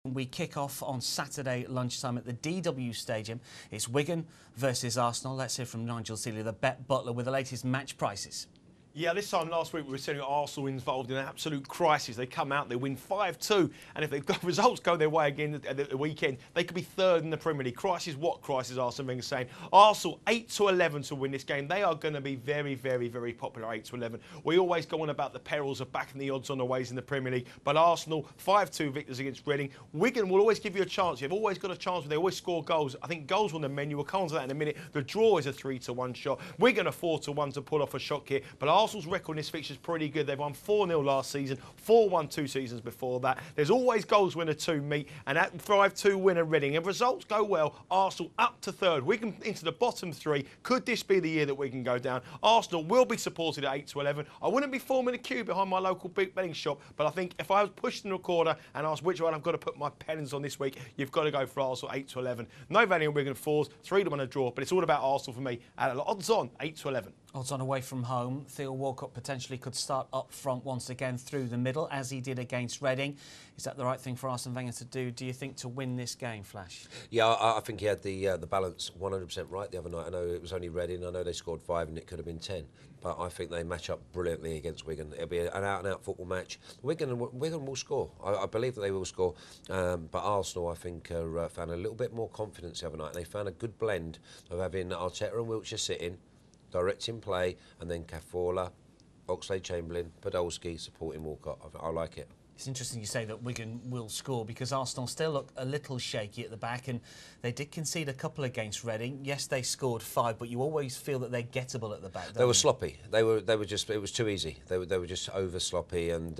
We kick off on Saturday lunchtime at the DW Stadium. It's Wigan versus Arsenal. Let's hear from Nigel Seeley, the Bet Butler, with the latest match prices. Yeah, this time last week we were seeing Arsenal involved in an absolute crisis. They come out, they win 5-2, and if the results go their way again at the weekend, they could be third in the Premier League. Crisis, what crisis? Arsene Wenger saying. Arsenal 8-11 to win this game. They are going to be very, very, very popular. 8-11. We always go on about the perils of backing the odds on the ways in the Premier League, but Arsenal 5-2 victors against Reading. Wigan will always give you a chance. You've always got a chance, but they always score goals. I think goals on the menu. We'll come on to that in a minute. The draw is a 3-1 shot. Wigan are 4-1 to pull off a shock here, but Arsenal's record in this fixture is pretty good. They've won 4-0 last season, 4-1 2 seasons before that. There's always goals when the two meet, and that 5-2 win at Reading. If results go well, Arsenal up to third. Wigan into the bottom three. Could this be the year that Wigan go down? Arsenal will be supported at 8-11. I wouldn't be forming a queue behind my local big betting shop, but I think if I was pushed in the corner and asked which one I've got to put my pens on this week, you've got to go for Arsenal 8-11. No value in Wigan 4s, 3-1 a draw, but it's all about Arsenal for me. At odds on 8-11. Odds on away from home. Theo Walcott potentially could start up front once again through the middle, as he did against Reading. Is that the right thing for Arsene Wenger to do you think, to win this game, Flash? Yeah, I think he had the balance 100% right the other night. I know it was only Reading. I know they scored 5 and it could have been 10. But I think they match up brilliantly against Wigan. It'll be an out-and-out football match. Wigan will score. I believe that they will score. But Arsenal, I think, found a little bit more confidence the other night. And they found a good blend of having Arteta and Wiltshire sitting, directing play, and then Caffola, Oxlade-Chamberlain, Podolski supporting Walcott. I like it. It's interesting you say that Wigan will score, because Arsenal still look a little shaky at the back, and they did concede a couple against Reading. Yes, they scored 5, but you always feel that they're gettable at the back. They were sloppy. They were just. It was too easy. They were just over sloppy, and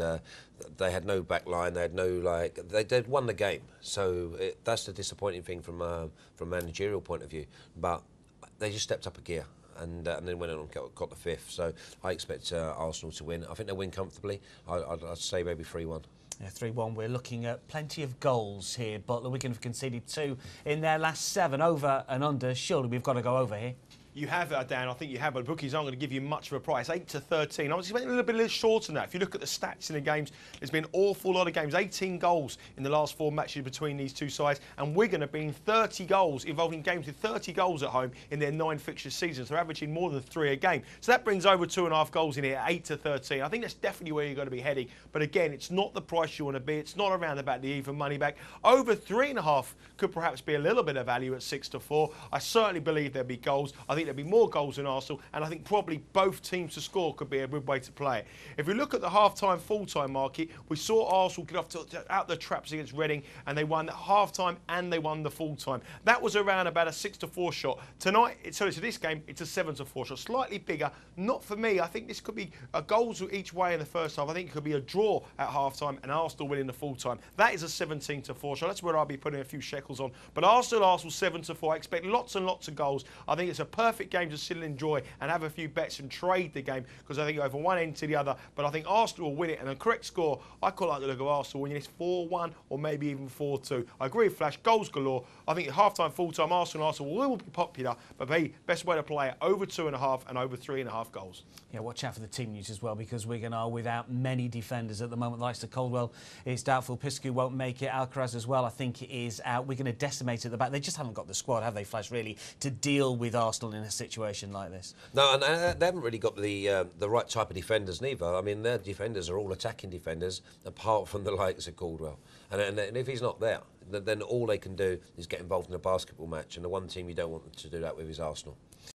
they had no back line. They had no they'd won the game. So that's the disappointing thing from a managerial point of view. But they just stepped up a gear. And then went on and got the 5th. So I expect Arsenal to win. I think they'll win comfortably. I'd say maybe 3-1. Yeah, 3-1. We're looking at plenty of goals here. Butler, Wigan have conceded 2 in their last 7, over and under. Surely we've got to go over here. You have, Dan, I think you have, but bookies aren't going to give you much of a price. 8-13. I was expecting a little bit shorter than that. If you look at the stats in the games, there's been an awful lot of games. 18 goals in the last 4 matches between these two sides, and Wigan have been 30 goals, involving games with 30 goals at home in their 9 fixture seasons. They're averaging more than 3 a game. So that brings over 2.5 goals in here at 8-13. I think that's definitely where you're going to be heading. But again, it's not the price you want to be. It's not around about the even money back. Over 3.5 could perhaps be a little bit of value at 6-4. I certainly believe there'll be goals. I think there'll be more goals in Arsenal, and I think probably both teams to score could be a good way to play it. If we look at the half-time, full-time market, we saw Arsenal get out the traps against Reading, and they won the half-time and they won the full-time. That was around about a 6-4 shot. Tonight, so to this game, it's a 7-4 shot, slightly bigger. Not for me. I think this could be a goals each way in the first half. I think it could be a draw at half-time and Arsenal winning the full-time. That is a 17-4 shot. That's where I'll be putting a few shekels on. But Arsenal 7-4. I expect lots and lots of goals. I think it's a perfect game to sit and enjoy and have a few bets and trade the game, because I think over one end to the other. But I think Arsenal will win it, and a correct score, I quite like the look of Arsenal winning this 4-1 or maybe even 4-2. I agree with Flash, goals galore. I think at half-time, full-time, Arsenal will be popular, but the best way to play it, over 2.5 and over 3.5 goals. Yeah, watch out for the team news as well, because Wigan are without many defenders at the moment. Likes of Caldwell is doubtful. Piscu won't make it. Alcaraz as well, I think, is out. We're going to decimate at the back. They just haven't got the squad, have they, Flash, really, to deal with Arsenal in a situation like this? No, and they haven't really got the right type of defenders neither. I mean, their defenders are all attacking defenders, apart from the likes of Caldwell. And if he's not there, then all they can do is get involved in a basketball match. And the one team you don't want to do that with is Arsenal.